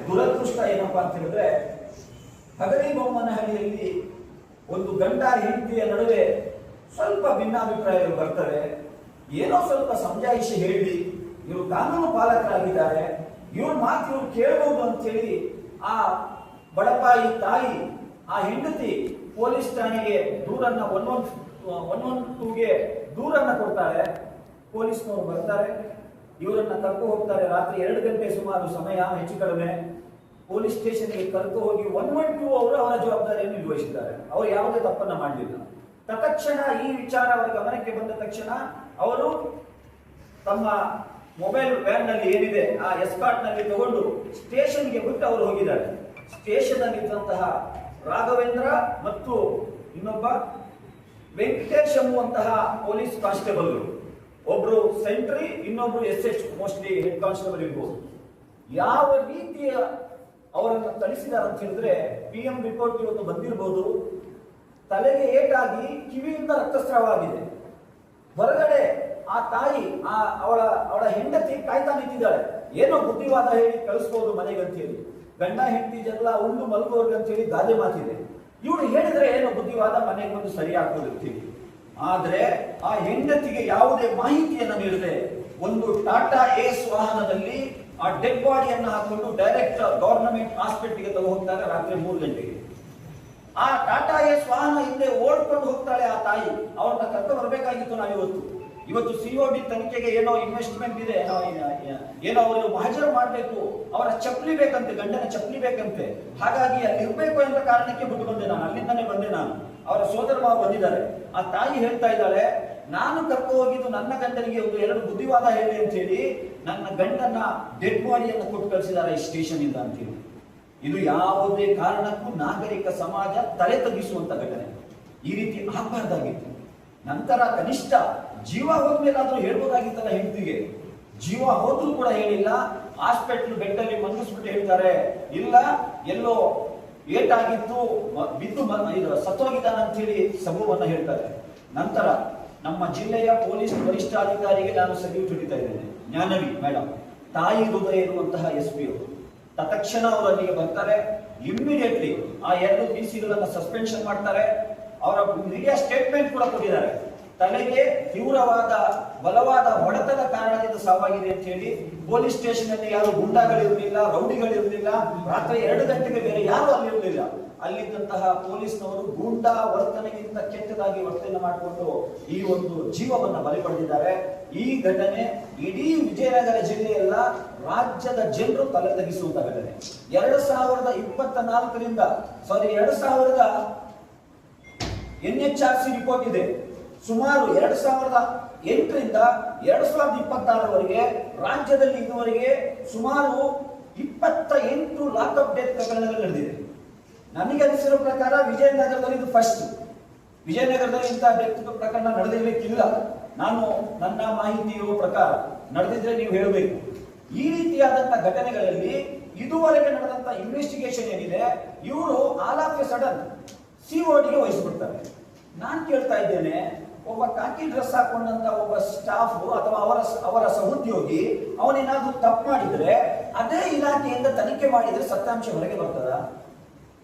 ದುರದೃಷ್ಟ ಏನಪ್ಪಾ ಅಂತ ಹೇಳಿದ್ರೆ, ಹಗರಿಬೊಮ್ಮನಹಳ್ಳಿಯಲ್ಲಿ ಒಂದು ಗಂಡ ಹೆಂಡತಿಯ ನಡುವೆ ಸ್ವಲ್ಪ ಭಿನ್ನಾಭಿಪ್ರಾಯಗಳು ಬರ್ತವೆ. ಏನೋ ಸ್ವಲ್ಪ ಸಮಜಾಯಿಷಿ ಹೇಳಿ ಇವರು ಕಾನೂನು ಪಾಲಕರಾಗಿದ್ದಾರೆ, ಇವ್ರ ಮಾತು ಇವ್ರು ಕೇಳಬಹುದು ಅಂತೇಳಿ ಆ ಬಡಪಾಯಿ ತಾಯಿ ಆ ಹೆಂಡತಿ ಪೊಲೀಸ್ ಠಾಣೆಗೆ ದೂರನ್ನ 112ಗೆ ದೂರನ್ನ ಕೊಡ್ತಾರೆ. ಪೊಲೀಸ್ನವರು ಬರ್ತಾರೆ, ಇವರನ್ನ ಕರ್ಕೊ ಹೋಗ್ತಾರೆ. ರಾತ್ರಿ 2 ಗಂಟೆ ಸುಮಾರು ಸಮಯ, ಹೆಚ್ಚು ಕಡಿಮೆ. ಪೊಲೀಸ್ ಸ್ಟೇಷನ್ಗೆ ಕರ್ಕೊ ಹೋಗಿ 112 ಅವರು ಅವರ ಜವಾಬ್ದಾರಿಯನ್ನು ನಿರ್ವಹಿಸಿದ್ದಾರೆ. ಅವರು ಯಾವುದೇ ತಪ್ಪನ್ನ ಮಾಡಲಿಲ್ಲ. ತಕ್ಷಣ ಈ ವಿಚಾರ ಅವರ ಗಮನಕ್ಕೆ ಬಂದ ತಕ್ಷಣ ಅವರು ತಮ್ಮ ಮೊಬೈಲ್ ವ್ಯಾನ್ ನಲ್ಲಿ ಏನಿದೆ ಆ ಎಸ್ಕಾರ್ಟ್ ನಲ್ಲಿ ತಗೊಂಡು ಸ್ಟೇಷನ್ಗೆ ಬಿಟ್ಟು ಅವರು ಹೋಗಿದ್ದಾರೆ. ಸ್ಟೇಷನ್ ಅಲ್ಲಿ ಇದ್ದಂತಹ ರಾಘವೇಂದ್ರ ಮತ್ತು ಇನ್ನೊಬ್ಬ ವೆಂಕಟೇಶ್ ಎಂಬುವಂತಹ ಪೊಲೀಸ್ ಕಾನ್ಸ್ಟೇಬಲ್, ಒಬ್ರು ಸೆಂಟ್ರಿ, ಇನ್ನೊಬ್ರು SH, ಮೋಸ್ಟ್ಲಿ ಹೆಡ್ ಕಾನ್ಸ್ಟೇಬಲ್ ಇರ್ಬೋದು. ಯಾವ ರೀತಿಯ ಅವರನ್ನು ಕಳಿಸಿದ್ದಾರೆ ಅಂತ ಹೇಳಿದ್ರೆ, PM ರಿಪೋರ್ಟ್ ಇವತ್ತು ಬಂದಿರಬಹುದು. ತಲೆಗೆ ಏಟಾಗಿ ಕಿವಿಯಿಂದ ರಕ್ತಸ್ರಾವವಾಗಿದೆ. ಹೊರಗಡೆ ಆ ತಾಯಿ ಅವಳ ಹೆಂಡತಿ ಕಾಯ್ತಾ ನಿಂತಿದ್ದಾಳೆ. ಏನೋ ಬುದ್ಧಿವಾದ ಹೇಳಿ ಕಳಿಸ್ಬೋದು ಮನೆಗೆ ಅಂತ ಹೇಳಿ. ಗಂಡ ಹೆಂಡತಿ ಜಗಳ ಉಂಡು ಮಲಗುವರ್ಗ ಅಂತ ಹೇಳಿ ಗಾದೆ ಮಾತಿದೆ. ಇವಳು ಹೇಳಿದ್ರೆ ಏನೋ ಬುದ್ಧಿವಾದ ಮನೆಗೆ ಬಂದು ಸರಿ ಆಗ್ಬೋದು. ಆದ್ರೆ ಆ ಹೆಂಡತಿಗೆ ಯಾವುದೇ ಮಾಹಿತಿಯನ್ನು ನೀಡದೆ ಒಂದು ಟಾಟಾ ಏಸ್ ವಾಹನದಲ್ಲಿ ಆ ಡೆಡ್ ಬಾಡಿಯನ್ನು ಹಾಕೊಂಡು ಡೈರೆಕ್ಟ್ ಗವರ್ನಮೆಂಟ್ ಹಾಸ್ಪಿಟಲ್ಗೆ ತಗೊಂಡು ಹೋಗ್ತಾರೆ ರಾತ್ರಿ 3 ಗಂಟೆಗೆ. ಆ ಟಾಟಾ ಏಸ್ ವಾಹನ ಹಿಂದೆ ಓಡ್ಕೊಂಡು ಹೋಗ್ತಾಳೆ ಆ ತಾಯಿ. ಅವ್ರನ್ನ ಕರ್ಕೊಂಡು ಬರಬೇಕಾಗಿತ್ತು ನಾವು ಇವತ್ತು COD ತನಿಖೆಗೆ ಏನೋ ಇನ್ವೆಸ್ಟ್ಮೆಂಟ್ ಇದೆ, ಏನೋ ಅವರು ಹಾಜರು ಮಾಡಬೇಕು, ಅವರ ಚಪ್ಪಲಿ ಬೇಕಂತೆ, ಗಂಡನ ಚಪ್ಪಲಿ ಬೇಕಂತೆ. ಹಾಗಾಗಿ ಅಲ್ಲಿ ಇರಬೇಕು ಎಂಬ ಕಾರಣಕ್ಕೆ ಬಿಟ್ಟು ಬಂದೆ ನಾನು, ಅಲ್ಲಿಂದಾನೇ ಬಂದೆ ನಾನು. ಅವರ ಸೋದರ ಮಾವ ಬಂದಿದ್ದಾರೆ. ಆ ತಾಯಿ ಹೇಳ್ತಾ ಇದ್ದಾಳೆ, ನಾನು ಕರ್ಕೊ ಹೋಗಿದ್ದು ನನ್ನ ಗಂಡನಿಗೆ 2 ಬುದ್ಧಿವಾದ ಹೇಳಿ ಅಂತ ಹೇಳಿ ನನ್ನ ಗಂಡನ ಡೆಡ್ ಬಾಡಿಯನ್ನು ಕೊಟ್ಟು ಕಳಿಸಿದ್ದಾರೆ ಈ ಸ್ಟೇಷನ್ ಇಂದ ಅಂತೇಳಿ. ಇದು ಯಾವುದೇ ಕಾರಣಕ್ಕೂ ನಾಗರಿಕ ಸಮಾಜ ತಲೆ ತಗ್ಗಿಸುವಂತ ಘಟನೆ. ಈ ರೀತಿ ಆಗಬಾರ್ದಾಗಿತ್ತು. ನಂತರ ಕನಿಷ್ಠ ಜೀವ ಹೋದ್ಮೇಲಾದ್ರೂ ಹೇಳ್ಬೋದಾಗಿತ್ತಲ್ಲ ಹೆಂಡತಿಗೆ. ಜೀವ ಹೋದ್ರೂ ಕೂಡ ಹೇಳಿಲ್ಲ. ಹಾಸ್ಪಿಟಲ್ ಬೆಡ್ಡಲ್ಲಿ ಮಲಗಿಸ್ಬಿಟ್ಟು ಹೇಳ್ತಾರೆ, ಇಲ್ಲ ಎಲ್ಲೋ ಏಟಾಗಿತ್ತು, ಬಿದ್ದು ಸತ್ತೋಗಿದ್ದಾನ ಅಂತ ಹೇಳಿ ಸಬೂಬನ್ನ ಹೇಳ್ತಾರೆ. ನಂತರ ನಮ್ಮ ಜಿಲ್ಲೆಯ ಪೊಲೀಸ್ ವರಿಷ್ಠಾಧಿಕಾರಿಗೆ ನಾನು ಸಲ್ಯೂಟ್ ಹೊಡಿತಾ ಇದ್ದೇನೆ, ಜ್ಞಾನವಿ ಮೇಡಮ್. ತಾಯಿ ಹೃದಯ ಇರುವಂತಹ SP ಅವರು ತಕ್ಷಣ ಅವರು ಅಲ್ಲಿಗೆ ಬರ್ತಾರೆ. ಇಮ್ಮಿಡಿಯೇಟ್ಲಿ ಆ 2 PC ಸಸ್ಪೆನ್ಷನ್ ಮಾಡ್ತಾರೆ. ಅವರ ಮೀಡಿಯಾ ಸ್ಟೇಟ್ಮೆಂಟ್ ಕೂಡ ಕೊಟ್ಟಿದ್ದಾರೆ. ತಲೆಗೆ ತೀವ್ರವಾದ ಬಲವಾದ ಹೊಡೆತದ ಕಾರಣದಿಂದ ಸಾವಾಗಿದೆ ಅಂತ ಹೇಳಿ. ಪೊಲೀಸ್ ಸ್ಟೇಷನ್ ಅಲ್ಲಿ ಯಾರು ಗುಂಡಾಗಳಿರಲಿಲ್ಲ, ರೌಡಿಗಳಿರಲಿಲ್ಲ. ರಾತ್ರಿ 2 ಗಂಟೆಗೆ ಬೇರೆ ಯಾರು ಅಲ್ಲಿರಲಿಲ್ಲ. ಅಲ್ಲಿದ್ದಂತಹ ಪೊಲೀಸ್ನವರು ಗೂಂಡಾ ವರ್ತನೆಗಿಂತ ಕೆಟ್ಟದಾಗಿ ವರ್ತನೆ ಮಾಡಿಕೊಂಡು ಈ ಒಂದು ಜೀವವನ್ನ ಬಲಿ ಪಡೆದಿದ್ದಾರೆ. ಈ ಘಟನೆ ಇಡೀ ವಿಜಯನಗರ ಜಿಲ್ಲೆಯಲ್ಲ, ರಾಜ್ಯದ ಜನರು ತಲೆ ತಗ್ಗಿಸುವಂತ ಘಟನೆ. 2014 NHRC ರಿಪೋರ್ಟ್ ಇದೆ. ಸುಮಾರು 2008ರಿಂದ 2026ರವರೆಗೆ ರಾಜ್ಯದಲ್ಲಿ ಇದುವರೆಗೆ ಸುಮಾರು 28 ಲಾಕಪ್ ಡೆತ್ ಪ್ರಕರಣಗಳು ನಡೆದಿದೆ. ನನಗೆ ಅನಿಸಿರೋ ಪ್ರಕಾರ ವಿಜಯನಗರದಲ್ಲಿ ಇದು ಫಸ್ಟ್. ವಿಜಯನಗರದಲ್ಲಿ ಇಂತಹ ಡೆತ್ ಪ್ರಕರಣ ನಡೆದಿರಲಿಕ್ಕಿಲ್ಲ. ನನ್ನ ಮಾಹಿತಿ ಇರುವ ಪ್ರಕಾರ ನಡೆದಿದ್ರೆ ನೀವು ಹೇಳಬೇಕು. ಈ ರೀತಿಯಾದಂತಹ ಘಟನೆಗಳಲ್ಲಿ ಇದುವರೆಗೆ ನಡೆದಂತ ಇನ್ವೆಸ್ಟಿಗೇಷನ್ ಏನಿದೆ, ಇವರು ಆಲ್ ಆಫ್ ಎ ಸಡನ್ CODಗೆ ವಹಿಸ್ಬಿಡ್ತಾರೆ. ನಾನು ಕೇಳ್ತಾ ಇದ್ದೇನೆ, ಒಬ್ಬ ಕಾಕಿ ಡ್ರೆಸ್ ಹಾಕೊಂಡಂತ ಒಬ್ಬ ಸ್ಟಾಫ್ ಅಥವಾ ಅವರ ಸಹೋದ್ಯೋಗಿ ಅವನೇನಾದ್ರೂ ತಪ್ಪು ಮಾಡಿದ್ರೆ ಅದೇ ಇಲಾಖೆಯಿಂದ ತನಿಖೆ ಮಾಡಿದ್ರೆ ಸತ್ಯಾಂಶ ಹೊರಗೆ ಬರ್ತದ?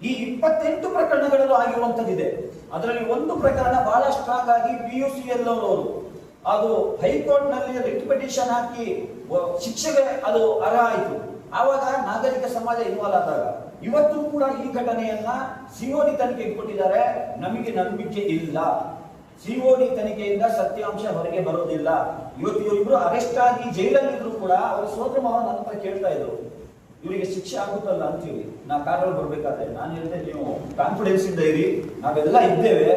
ಈ 28 ಪ್ರಕರಣಗಳಲ್ಲೂ ಆಗಿರುವಂತದ್ದಿದೆ. ಅದರಲ್ಲಿ ಒಂದು ಪ್ರಕರಣ ಬಹಳ ಸ್ಟ್ರಾಂಗ್ ಆಗಿ PUCL ಅವರು ಅದು ಹೈಕೋರ್ಟ್ ನಲ್ಲಿ ರಿಟ್ ಪಿಟಿಷನ್ ಹಾಕಿ ಶಿಕ್ಷೆಗೆ ಅದು ಅರ್ಹ ಆಯಿತು. ಆವಾಗ ನಾಗರಿಕ ಸಮಾಜ ಇನ್ವಾಲ್ವ್ ಆದಾಗ ಇವತ್ತು ಕೂಡ ಈ ಘಟನೆಯನ್ನ COD ತನಿಖೆಗೆ ಕೊಟ್ಟಿದ್ದಾರೆ. ನಮಗೆ ನಂಬಿಕೆ ಇಲ್ಲ. COD ತನಿಖೆಯಿಂದ ಸತ್ಯಾಂಶ ಹೊರಗೆ ಬರೋದಿಲ್ಲ. ಇವತ್ತು ಇವರಿಬ್ರು ಅರೆಸ್ಟ್ ಆಗಿ ಜೈಲಲ್ಲಿ ಇದ್ರು ಕೂಡ ಅವರ ಸೋದರ ಮಾವ ನನ್ನ ಹತ್ರ ಕೇಳ್ತಾ ಇದ್ರು, ಇವರಿಗೆ ಶಿಕ್ಷೆ ಆಗುತ್ತಲ್ಲ ಅಂತೇಳಿ. ನಾ ಕಾರಲ್ಲಿ ಬರ್ಬೇಕಾದ್ರೆ ನಾನು ಹೇಳಿದೆ, ನೀವು ಕಾನ್ಫಿಡೆನ್ಸ್ ಇಂದ ಇರಿ, ನಾವೆಲ್ಲ ಇದ್ದೇವೆ.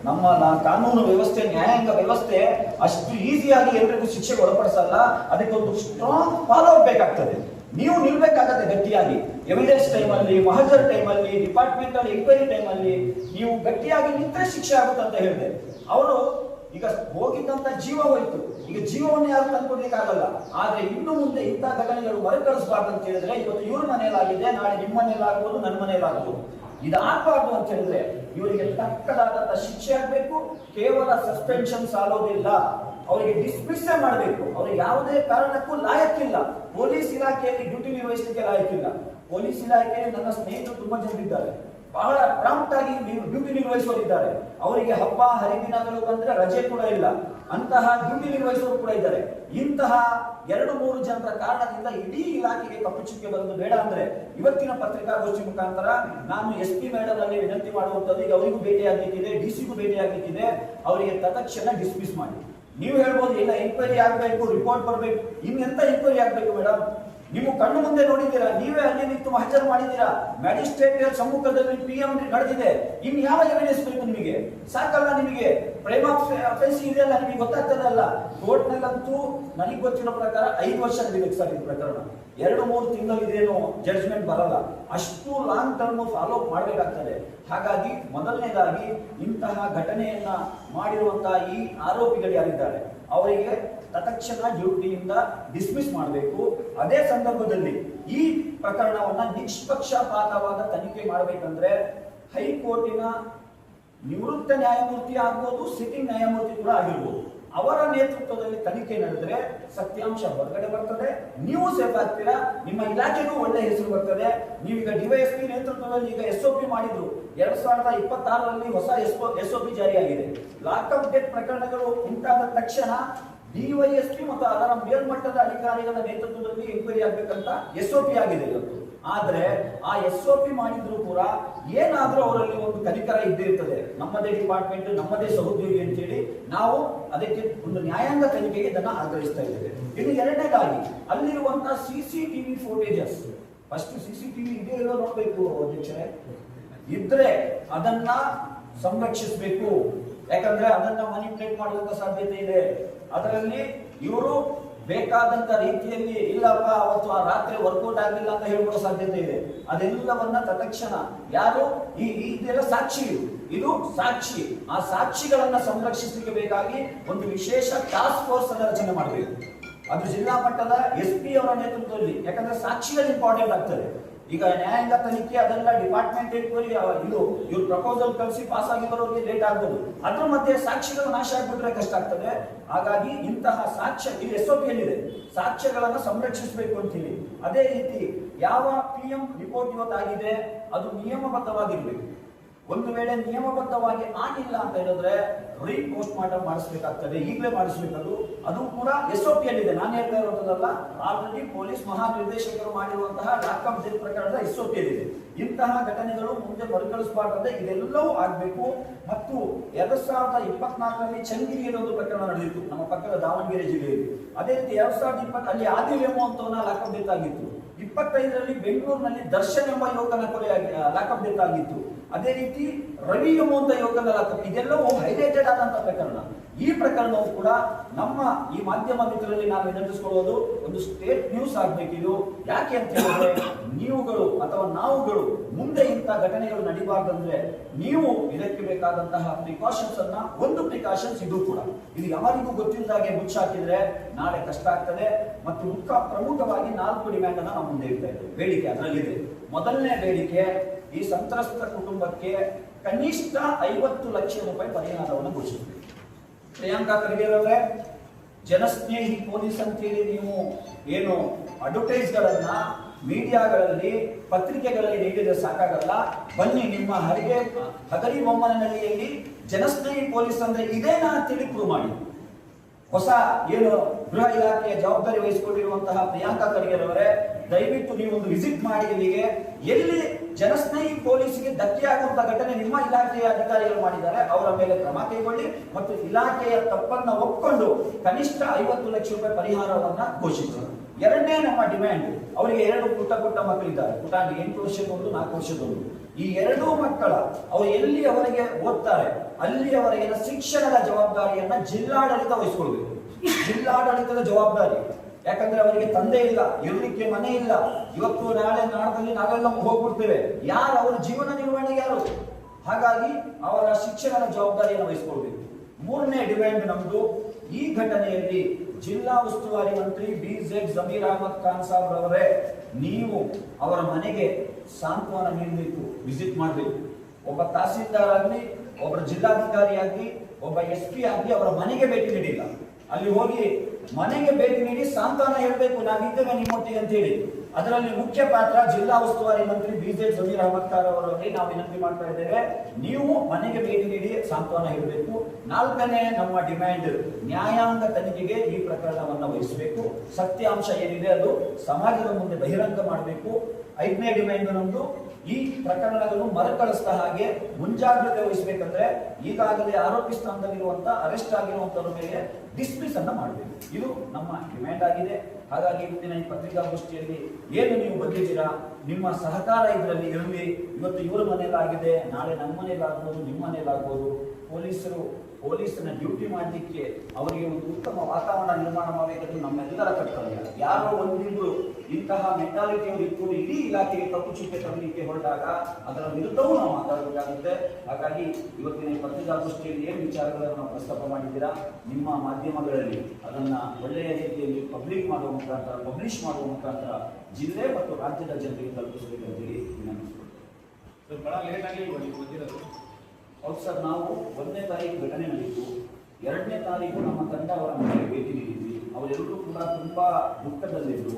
ನಮ್ಮ ಕಾನೂನು ವ್ಯವಸ್ಥೆ, ನ್ಯಾಯಾಂಗ ವ್ಯವಸ್ಥೆ ಅಷ್ಟು ಈಸಿಯಾಗಿ ಎಲ್ಲರಿಗೂ ಶಿಕ್ಷೆಗೆ ಒಳಪಡಿಸಲ್ಲ. ಅದಕ್ಕೊಂದು ಸ್ಟ್ರಾಂಗ್ ಫಾಲೋ ಅಪ್ ಬೇಕಾಗ್ತದೆ. ನೀವು ನಿಲ್ಬೇಕಾಗತ್ತೆ ಗಟ್ಟಿಯಾಗಿ. ಎವಿಡೆನ್ಸ್ ಟೈಮಲ್ಲಿ, ಮಹಜರ್ ಟೈಮಲ್ಲಿ, ಡಿಪಾರ್ಟ್ಮೆಂಟಲ್ ಎಂಕ್ವೈರಿ ಟೈಮಲ್ಲಿ ನೀವು ಗಟ್ಟಿಯಾಗಿ ನಿಂತರೆ ಶಿಕ್ಷೆ ಆಗುತ್ತೆ ಅಂತ ಹೇಳಿದೆ. ಅವರು ಈಗ ಹೋಗಿದ್ದಂತ ಜೀವ ಹೋಯ್ತು. ಈಗ ಜೀವವನ್ನು ಯಾರು ತಂದ್ಕೊಡ್ಲಿಕ್ಕೆ ಆಗಲ್ಲ. ಆದ್ರೆ ಇನ್ನು ಮುಂದೆ ಇಂಥ ಘಟನೆಗಳು ಮರುಕಳಿಸಬಾರ್ದು ಅಂತ ಹೇಳಿದ್ರೆ, ಇವತ್ತು ಇವ್ರ ಮನೆಯಲ್ಲಾಗಿದೆ, ನಾಳೆ ನಿಮ್ಮ ಮನೆಯಲ್ಲಾಗ್ಬೋದು, ನನ್ನ ಮನೆಯಲ್ಲಾಗ್ಬೋದು. ಇದಾಗಬಾರ್ದು ಅಂತ ಹೇಳಿದ್ರೆ ಇವರಿಗೆ ತಕ್ಕದಾದಂತ ಶಿಕ್ಷೆ ಆಗ್ಬೇಕು. ಕೇವಲ ಸಸ್ಪೆನ್ಷನ್ ಸಾಲೋದಿಲ್ಲ. ಅವರಿಗೆ ಡಿಸ್ಮಿಸ್ ಮಾಡಬೇಕು. ಅವ್ರಿಗೆ ಯಾವುದೇ ಕಾರಣಕ್ಕೂ ಲಾಯಕ್ಕಿಲ್ಲ, ಪೊಲೀಸ್ ಇಲಾಖೆಯಲ್ಲಿ ಡ್ಯೂಟಿ ನಿರ್ವಹಿಸಲಿಕ್ಕೆ ಲಾಯಕ್ಕಿಲ್ಲ. ಪೊಲೀಸ್ ಇಲಾಖೆಯಲ್ಲಿ ನನ್ನ ಸ್ನೇಹಿತರು ತುಂಬಾ ಜನರಿದ್ದಾರೆ, ಬಹಳ ಪ್ರಾಂಪ್ಟ್ ಆಗಿ ಡ್ಯೂಟಿ ನಿರ್ವಹಿಸುವರಿದ್ದಾರೆ. ಅವರಿಗೆ ಹಬ್ಬ ಹರಿದಿನಗಳು ಬಂದ್ರೆ ರಜೆ ಕೂಡ ಇಲ್ಲ, ಅಂತಹ ಡ್ಯೂಟಿ ನಿರ್ವಹಿಸುವವರು ಕೂಡ ಇದ್ದಾರೆ. ಇಂತಹ 2-3 ಜನರ ಕಾರಣದಿಂದ ಇಡೀ ಇಲಾಖೆಗೆ ಕಪ್ಪು ಚುಕ್ಕೆ ಬರೋದು ಬೇಡ ಅಂದ್ರೆ ಇವತ್ತಿನ ಪತ್ರಿಕಾಗೋಷ್ಠಿ ಮುಖಾಂತರ ನಾನು SP ಮೇಡಮ್ ಅಲ್ಲಿ ವಿನಂತಿ ಮಾಡುವಂತದ್ದು, ಈಗ ಅವರಿಗೂ ಭೇಟಿಯಾಗಲಿಕ್ಕಿದೆ, DC-ಗೂ ಭೇಟಿಯಾಗಲಿಕ್ಕಿದೆ, ಅವರಿಗೆ ತತ್ಕ್ಷಣ ಡಿಸ್ಮಿಸ್ ಮಾಡಿ. ನೀವು ಹೇಳ್ಬೋದು ಇಲ್ಲ ಎಂಕ್ವೈರಿ ಆಗ್ಬೇಕು, ರಿಪೋರ್ಟ್ ಬರಬೇಕು. ಇನ್ನೆಂತ ಎಂಕ್ವೈರಿ ಆಗ್ಬೇಕು ಮೇಡಮ್? ನೀವು ಕಣ್ಣು ಮುಂದೆ ನೋಡಿದ್ದೀರಾ, ನೀವೇ ಅಲ್ಲಿ ನಿಂತು ಹಾಜರು ಮಾಡಿದ್ದೀರಾ, ಮ್ಯಾಜಿಸ್ಟ್ರೇಟ್ ಸಮ್ಮುಖದಲ್ಲಿ PM ನಡೆದಿದೆ. ಇನ್ನು ಯಾವ ಎವಿಡೆನ್ಸ್ ಬೇಕು ನಿಮಗೆ? ಸಾಕಲ್ಲ ನಿಮಗೆ? ಪ್ರೇಮ ಅಫೆನ್ಸ್ ಇದೆಯಲ್ಲ, ನಿಮಗೆ ಗೊತ್ತಾಗ್ತದಲ್ಲ. ಕೋರ್ಟ್ ನಲ್ಲಂತೂ ನನಗೆ ಗೊತ್ತಿರೋ ಪ್ರಕಾರ 5 ವರ್ಷ ನಡೀಬೇಕು ಸರ್ ಇದು ಪ್ರಕರಣ. 2-3 ತಿಂಗಳು ಇದೇನು ಜಡ್ಜ್ಮೆಂಟ್ ಬರಲ್ಲ, ಅಷ್ಟು ಲಾಂಗ್ ಟರ್ಮ್ ಫಾಲೋ ಅಪ್ ಮಾಡಬೇಕಾಗ್ತದೆ. ಹಾಗಾಗಿ ಮೊದಲನೇದಾಗಿ ಇಂತಹ ಘಟನೆಯನ್ನ ಮಾಡಿರುವಂತಹ ಈ ಆರೋಪಿಗಳು ಯಾರಿದ್ದಾರೆ ಅವರಿಗೆ ತತ್ಕ್ಷಣ ಡ್ಯೂಟಿಯಿಂದ ಡಿಸ್ಮಿಸ್ ಮಾಡಬೇಕು. ಅದೇ ಸಂದರ್ಭದಲ್ಲಿ ಈ ಪ್ರಕರಣವನ್ನ ನಿಷ್ಪಕ್ಷಪಾತವಾದ ತನಿಖೆ ಮಾಡಬೇಕಂದ್ರೆ ಹೈಕೋರ್ಟಿನ ನಿವೃತ್ತ ನ್ಯಾಯಮೂರ್ತಿ ಆಗ್ಬೋದು, ಸಿಟ್ಟಿಂಗ್ ನ್ಯಾಯಮೂರ್ತಿ ಕೂಡ ಆಗಿರ್ಬೋದು, ಅವರ ನೇತೃತ್ವದಲ್ಲಿ ತನಿಖೆ ನಡೆದ್ರೆ ಸತ್ಯಾಂಶ ಹೊರಗಡೆ ಬರ್ತದೆ, ನೀವು ಸೇಫ್ ಆಗ್ತೀರಾ, ನಿಮ್ಮ ಇಲಾಖೆಗೂ ಒಳ್ಳೆ ಹೆಸರು ಬರ್ತದೆ. ನೀವೀಗ DYSP ನೇತೃತ್ವದಲ್ಲಿ ಈಗ SOP ಮಾಡಿದ್ರು. 2026ರಲ್ಲಿ ಹೊಸ SOP ಜಾರಿಯಾಗಿದೆ. ಲಾಕಪ್ ಡೆತ್ ಪ್ರಕರಣಗಳು ಉಂಟಾದ ತಕ್ಷಣ DYSP ಮತ್ತು ಅದರ ಮೇಲ್ಮಟ್ಟದ ಅಧಿಕಾರಿಗಳ ನೇತೃತ್ವದಲ್ಲಿ ಎಂಕ್ವೈರಿ ಆಗ್ಬೇಕಂತ SOP ಆಗಿದೆ ಇವತ್ತು. ಆದ್ರೆ ಆ SOP ಮಾಡಿದ್ರು ಕೂಡ ಏನಾದ್ರೂ ಅವರಲ್ಲಿ ಒಂದು ಕನಿಕರ ಇದ್ದಿರ್ತದೆ. ನಮ್ಮದೇ ಡಿಪಾರ್ಟ್ಮೆಂಟ್, ನಮ್ಮದೇ ಸಹೋದ್ಯೋಗಿ ಅಂತೇಳಿ ನಾವು ಅದಕ್ಕೆ ಒಂದು ನ್ಯಾಯಾಂಗ ತನಿಖೆಗೆ ಇದನ್ನ ಆಗ್ರಹಿಸ್ತಾ ಇದ್ದೇವೆ. ಇನ್ನು ಎರಡನೇದಾಗಿ ಅಲ್ಲಿರುವಂತಹ CCTV ಫೋಟೇಜಸ್, ಫಸ್ಟ್ CCTV ಇದೆ ಇಲ್ಲೋ ನೋಡ್ಬೇಕು ಅಧ್ಯಕ್ಷರೇ. ಇದ್ರೆ ಅದನ್ನ ಸಂರಕ್ಷಿಸಬೇಕು, ಯಾಕಂದ್ರೆ ಅದನ್ನ ಮ್ಯಾನಿಪುಲೇಟ್ ಮಾಡುವಂತ ಸಾಧ್ಯತೆ ಇದೆ. ಅದರಲ್ಲಿ ಇವರು ಬೇಕಾದಂತ ರೀತಿಯಲ್ಲಿ ಇಲ್ಲಪ್ಪ ಅವತ್ತು ಆ ರಾತ್ರಿ ವರ್ಕೌಟ್ ಆಗಲಿಲ್ಲ ಅಂತ ಹೇಳ್ಕೊಳ್ಳೋ ಸಾಧ್ಯತೆ ಇದೆ. ಅದೆಲ್ಲವನ್ನ ತತ್ಕ್ಷಣ ಯಾರು ಇದೆಲ್ಲ ಸಾಕ್ಷಿ, ಇದು ಸಾಕ್ಷಿ, ಆ ಸಾಕ್ಷಿಗಳನ್ನ ಸಂರಕ್ಷಿಸಲಿಕ್ಕೆ ಬೇಕಾಗಿ ಒಂದು ವಿಶೇಷ ಟಾಸ್ಕ್ ಫೋರ್ಸ್ ಅನ್ನ ರಚನೆ ಮಾಡಬೇಕು. ಅದು ಜಿಲ್ಲಾ ಮಟ್ಟದ SP ಅವರ ನೇತೃತ್ವದಲ್ಲಿ, ಯಾಕಂದ್ರೆ ಸಾಕ್ಷಿಗಳು ಇಂಪಾರ್ಟೆಂಟ್ ಆಗ್ತದೆ. ಈಗ ನ್ಯಾಯಾಂಗ ತನಿಖೆ ಅದೆಲ್ಲ ಡಿಪಾರ್ಟ್ಮೆಂಟ್ ಎಂಕ್ವೈರಿ ಇದು ಇವ್ರು ಪ್ರಪೋಸಲ್ ಕಳಿಸಿ ಪಾಸ್ ಆಗಿ ಬರೋರಿಗೆ ಲೇಟ್ ಆಗ್ಬೋದು. ಅದ್ರ ಮಧ್ಯೆ ಸಾಕ್ಷ್ಯಗಳು ನಾಶ ಆಗ್ಬಿಟ್ರೆ ಕಷ್ಟ ಆಗ್ತದೆ. ಹಾಗಾಗಿ ಇಂತಹ ಸಾಕ್ಷ್ಯ ಇಲ್ಲಿ SOP ಯಲ್ಲಿದೆ, ಸಾಕ್ಷ್ಯಗಳನ್ನ ಸಂರಕ್ಷಿಸಬೇಕು ಅಂತೀವಿ. ಅದೇ ರೀತಿ ಯಾವ PM ರಿಪೋರ್ಟ್ ಇವತ್ತಾಗಿದೆ ಅದು ನಿಯಮಬದ್ಧವಾಗಿರ್ಬೇಕು. ಒಂದು ವೇಳೆ ನಿಯಮಬದ್ಧವಾಗಿ ಆಗಿಲ್ಲ ಅಂತ ಹೇಳಿದ್ರೆ ರೀಪೋಸ್ಟ್ ಮಾರ್ಟಮ್ ಮಾಡಿಸಬೇಕಾಗ್ತದೆ, ಈಗಲೇ ಮಾಡಿಸಬೇಕು. ಅದು ಕೂಡ SOP ಯಲ್ಲಿದೆ, ನಾನು ಹೇಳ್ತಾ ಇರೋದಲ್ಲ, ಆಲ್ರೆಡಿ ಪೊಲೀಸ್ ಮಹಾನಿರ್ದೇಶಕರು ಮಾಡಿರುವಂತಹ ಲಾಕಪ್ ಡೆತ್ ಪ್ರಕರಣದ SOP ಯಲ್ಲಿದೆ. ಇಂತಹ ಘಟನೆಗಳು ಮುಂದೆ ಮರುಕಳಿಸಬಾರ್ದಂದ್ರೆ ಇದೆಲ್ಲವೂ ಆಗಬೇಕು. ಮತ್ತು 2024ರಲ್ಲಿ ಚನ್ನಗಿರಿಯಲ್ಲಿ ಒಂದು ಪ್ರಕರಣ ನಡೆದಿತ್ತು, ನಮ್ಮ ಪಕ್ಕದ ದಾವಣಗೆರೆ ಜಿಲ್ಲೆಯಲ್ಲಿ. ಅದೇ ರೀತಿ 2020 ಅಲ್ಲಿ ಆದಿಲೆಮೋ ಅಂತವನ್ನ ಲಾಕಪ್ ಡೆತ್ ಆಗಿತ್ತು. 25ರಲ್ಲಿ ಬೆಂಗಳೂರಿನಲ್ಲಿ ದರ್ಶನ್ ಎಂಬ ಯುವಕನ ಕೊಲೆಯಾಗಿ ಲಾಕಪ್ ಡೆತ್ ಆಗಿತ್ತು. ಅದೇ ರೀತಿ ರವಿ ಎಂಬುವಂತ ಯುವಕನ ಲಾಕಪ್. ಇದೆಲ್ಲವೂ ಹೈಲೈಟೆಡ್ ಆದಂತಹ ಪ್ರಕರಣ. ಈ ಪ್ರಕರಣವು ಕೂಡ ನಮ್ಮ ಈ ಮಾಧ್ಯಮ ಮಿತ್ರರಲ್ಲಿ ನಾವು ವಿನಂತಿಸಿಕೊಳ್ಳೋದು ಒಂದು ಸ್ಟೇಟ್ ನ್ಯೂಸ್ ಆಗ್ಬೇಕಿದು. ಯಾಕೆ ಅಂತ ಹೇಳಿದ್ರೆ ನೀವುಗಳು ಅಥವಾ ನಾವುಗಳು ಮುಂದೆ ಇಂಥ ಘಟನೆಗಳು ನಡೀಬಾರ್ದಂದ್ರೆ ನೀವು ಇದಕ್ಕೆ ಬೇಕಾದಂತಹ ಪ್ರಿಕಾಷನ್ಸ್ ಅನ್ನ, ಒಂದು ಪ್ರಿಕಾಷನ್ಸ್ ಇದು ಕೂಡ, ಇದು ಯಾರಿಗೂ ಗೊತ್ತಿಲ್ಲದಾಗೆ ಮುಚ್ಚಾಕಿದ್ರೆ ನಾಳೆ ಕಷ್ಟ ಆಗ್ತದೆ. ಮತ್ತು ಪ್ರಮುಖವಾಗಿ 4 ಡಿಮ್ಯಾಂಡ್ ಅನ್ನ ನಾವು ಮುಂದೆ ಇಡ್ತಾ ಇದ್ದೇವೆ. ಬೇಡಿಕೆ ಅದರಲ್ಲಿದೆ. ಮೊದಲನೇ ಬೇಡಿಕೆ, ಈ ಸಂತ್ರಸ್ತ ಕುಟುಂಬಕ್ಕೆ ಕನಿಷ್ಠ 50 ಲಕ್ಷ ರೂಪಾಯಿ ಪರಿಹಾರವನ್ನು ಘೋಷಿಸಬೇಕು. ಪ್ರಿಯಾಂಕಾ ಖರ್ಗೆ ಅವರೇ, ಜನಸ್ನೇಹಿ ಪೊಲೀಸ್ ಅಂತೇಳಿ ನೀವು ಏನು ಅಡ್ವರ್ಟೈಸ್ಗಳನ್ನ ಮೀಡಿಯಾಗಳಲ್ಲಿ ಪತ್ರಿಕೆಗಳಲ್ಲಿ ನೀಡಿದ್ರೆ ಸಾಕಾಗಲ್ಲ. ಬನ್ನಿ ನಿಮ್ಮ ಹಗರಿ ಬೊಮ್ಮನಹಳ್ಳಿಯಲ್ಲಿ ಜನಸ್ನೇಹಿ ಪೊಲೀಸ್ ಅಂದ್ರೆ ಇದೇನಾ ಅಂತೇಳಿ ಪ್ರೂವ್ ಮಾಡಿ. ಹೊಸ ಏನು ಗೃಹ ಇಲಾಖೆಯ ಜವಾಬ್ದಾರಿ ವಹಿಸಿಕೊಂಡಿರುವಂತಹ ಪ್ರಿಯಾಂಕಾ ಖರ್ಗೆ ಅವರೇ, ದಯವಿಟ್ಟು ನೀವು ಒಂದು ವಿಸಿಟ್ ಮಾಡಿ ಇಲ್ಲಿಗೆ. ಎಲ್ಲಿ ಜನಸ್ನೇಹಿ ಪೊಲೀಸ್ಗೆ ಧಕ್ಕೆ ಆಗುವಂತಹ ಘಟನೆ ನಿಮ್ಮ ಇಲಾಖೆಯ ಅಧಿಕಾರಿಗಳು ಮಾಡಿದ್ದಾರೆ, ಅವರ ಮೇಲೆ ಕ್ರಮ ಕೈಗೊಳ್ಳಿ ಮತ್ತು ಇಲಾಖೆಯ ತಪ್ಪನ್ನ ಒಪ್ಪಿಕೊಂಡು ಕನಿಷ್ಠ 50 ಲಕ್ಷ ರೂಪಾಯಿ ಪರಿಹಾರವನ್ನ ಘೋಷಿಸಿ. ಎರಡನೇ ನಮ್ಮ ಡಿಮ್ಯಾಂಡ್, ಅವರಿಗೆ 2 ಪುಟ್ಟ ಮಕ್ಕಳಿದ್ದಾರೆ, ಪುಟಾಣಿ 8 ವರ್ಷದೊಂದು 4 ವರ್ಷದೊಂದು. ಈ 2 ಮಕ್ಕಳ ಅವರು ಎಲ್ಲಿ ಅವರಿಗೆ ಓದ್ತಾರೆ ಅಲ್ಲಿ ಅವರಿಗೆ ಶಿಕ್ಷಣದ ಜವಾಬ್ದಾರಿಯನ್ನ ಜಿಲ್ಲಾಡಳಿತ ವಹಿಸಿಕೊಳ್ಬೇಕು. ಜಿಲ್ಲಾಡಳಿತದ ಜವಾಬ್ದಾರಿ, ಯಾಕಂದ್ರೆ ಅವರಿಗೆ ತಂದೆ ಇಲ್ಲ, ಇರಲಿಕ್ಕೆ ಮನೆ ಇಲ್ಲ. ಇವತ್ತು ನಾಳೆ ನಾಡದಲ್ಲಿ ನಾವೆಲ್ಲ ಹೋಗ್ಬಿಡ್ತೇವೆ, ಯಾರು ಅವರ ಜೀವನ ನಿರ್ವಹಣೆ ಯಾರು? ಹಾಗಾಗಿ ಅವರ ಶಿಕ್ಷಣದ ಜವಾಬ್ದಾರಿಯನ್ನು ವಹಿಸಿಕೊಳ್ಬೇಕು. ಮೂರನೇ ಡಿಮ್ಯಾಂಡ್ ನಮ್ದು, ಈ ಘಟನೆಯಲ್ಲಿ ಜಿಲ್ಲಾ ಉಸ್ತುವಾರಿ ಮಂತ್ರಿ BZ ಜಮೀರ್ ಅಹಮದ್ ಖಾನ್ ಸಾಬ್ ಅವರೇ, ನೀವು ಅವರ ಮನೆಗೆ ಸಾಂತ್ವನ ನೀಡಬೇಕು, ವಿಸಿಟ್ ಮಾಡಬೇಕು. ಒಬ್ಬ ತಹಸೀಲ್ದಾರ್ ಆಗಲಿ, ಒಬ್ಬರ ಜಿಲ್ಲಾಧಿಕಾರಿ ಆಗಲಿ, ಒಬ್ಬ SP ಆಗಲಿ ಅವರ ಮನೆಗೆ ಭೇಟಿ ನೀಡಿಲ್ಲ. ಅಲ್ಲಿ ಹೋಗಿ ಮನೆಗೆ ಭೇಟಿ ನೀಡಿ ಸಾಂತ್ವನ ಹೇಳಬೇಕು, ನಾವಿದ್ದೇವೆ ನಿಮ್ಮೊಟ್ಟಿಗೆ ಅಂತ ಹೇಳಿ. ಅದರಲ್ಲಿ ಮುಖ್ಯ ಪಾತ್ರ ಜಿಲ್ಲಾ ಉಸ್ತುವಾರಿ ಮಂತ್ರಿ BJ ಜಮೀರ್ ಅಹಮದ್ ಖಾನ್ ಅವರಲ್ಲಿ ನಾವು ವಿನಂತಿ ಮಾಡ್ತಾ ಇದ್ದೇವೆ. ನೀವು ಮನೆಗೆ ಭೇಟಿ ನೀಡಿ ಸಾಂತ್ವನ ಹೇಳಬೇಕು. 4ನೇ ನಮ್ಮ ಡಿಮ್ಯಾಂಡ್, ನ್ಯಾಯಾಂಗ ತನಿಖೆಗೆ ಈ ಪ್ರಕರಣವನ್ನು ವಹಿಸಬೇಕು. ಸತ್ಯಾಂಶ ಏನಿದೆ ಅದು ಸಮಾಜದ ಮುಂದೆ ಬಹಿರಂಗ ಮಾಡಬೇಕು. 5ನೇ ಡಿಮ್ಯಾಂಡ್ ನಮ್ದು, ಈ ಪ್ರಕರಣಗಳನ್ನು ಮರುಕಳಿಸಿದ ಹಾಗೆ ಮುಂಜಾಗ್ರತೆ ವಹಿಸಬೇಕಂದ್ರೆ ಈಗಾಗಲೇ ಆರೋಪಿ ಸ್ಥಾನದಲ್ಲಿರುವಂತ ಅರೆಸ್ಟ್ ಆಗಿರುವಂತವ್ರ ಮೇಲೆ ಡಿಸ್ಮಿಸ್ ಅನ್ನ ಮಾಡಬೇಕು. ಇದು ನಮ್ಮ ಡಿಮ್ಯಾಂಡ್ ಆಗಿದೆ. ಹಾಗಾಗಿ ಇವತ್ತಿನ ಈ ಪತ್ರಿಕಾಗೋಷ್ಠಿಯಲ್ಲಿ ಏನು ನೀವು ಬಂದಿದ್ದೀರಾ, ನಿಮ್ಮ ಸಹಕಾರ ಇದರಲ್ಲಿ ಇರಲಿ. ಇವತ್ತು ಇವರ ಮನೆಯಲ್ಲಾಗಿದೆ, ನಾಳೆ ನಮ್ಮ ಮನೆಯಲ್ಲಾಗ್ಬೋದು, ನಿಮ್ಮ ಮನೆಯಲ್ಲಾಗ್ಬೋದು. ಪೊಲೀಸನ ಡ್ಯೂಟಿ ಮಾಡಲಿಕ್ಕೆ ಅವರಿಗೆ ಒಂದು ಉತ್ತಮ ವಾತಾವರಣ ನಿರ್ಮಾಣ ಮಾಡಬೇಕಂದ್ರೆ ನಮ್ಮೆಲ್ಲರ ಕರ್ತವ್ಯ. ಯಾರೋ ಒಂದಿಬ್ರು ಇಂತಹ ಮೆಂಟಾಲಿಟಿಯವರು ಇಟ್ಟು ಇಡೀ ಇಲಾಖೆಗೆ ಕಪ್ಪು ಚುಕ್ಕೆ ತರಲಿಕ್ಕೆ ಹೊರಟಾಗ ಅದರ ವಿರುದ್ಧವೂ ನಾವು ಮಾತಾಡಬೇಕಾಗುತ್ತೆ. ಹಾಗಾಗಿ ಇವತ್ತಿನ ಈ ಪತ್ರಿಕಾಗೋಷ್ಠಿಯಲ್ಲಿ ಏನು ವಿಚಾರಗಳನ್ನು ನಾವು ಪ್ರಸ್ತಾಪ ಮಾಡಿದ್ದೀರಾ, ನಿಮ್ಮ ಮಾಧ್ಯಮಗಳಲ್ಲಿ ಅದನ್ನ ಒಳ್ಳೆಯ ರೀತಿಯಲ್ಲಿ ಪಬ್ಲಿಷ್ ಮಾಡುವ ಮುಖಾಂತರ ಜಿಲ್ಲೆ ಮತ್ತು ರಾಜ್ಯದ ಜನರಿಗೆ ತಲುಪಿಸಬೇಕಂತೇಳಿ ವಿನಂತಿಸಿಕೊಳ್ತೇವೆ. ಬಹಳ ಲೇಟ್ ಆಗಿ ಬಂದಿರೋದು. ಹೌದು ಸರ್, ನಾವು 1ನೇ ತಾರೀಕು ಘಟನೆ ನಡೆಯಿತು. 2ನೇ ತಾರೀಕು ನಮ್ಮ ತಂಡ ಅವರ ಮನೆಗೆ ಭೇಟಿ ನೀಡಿದ್ವಿ. ಅವರೆಲ್ಲರೂ ಕೂಡ ತುಂಬಾ ದುಃಖದಲ್ಲಿದ್ದರು.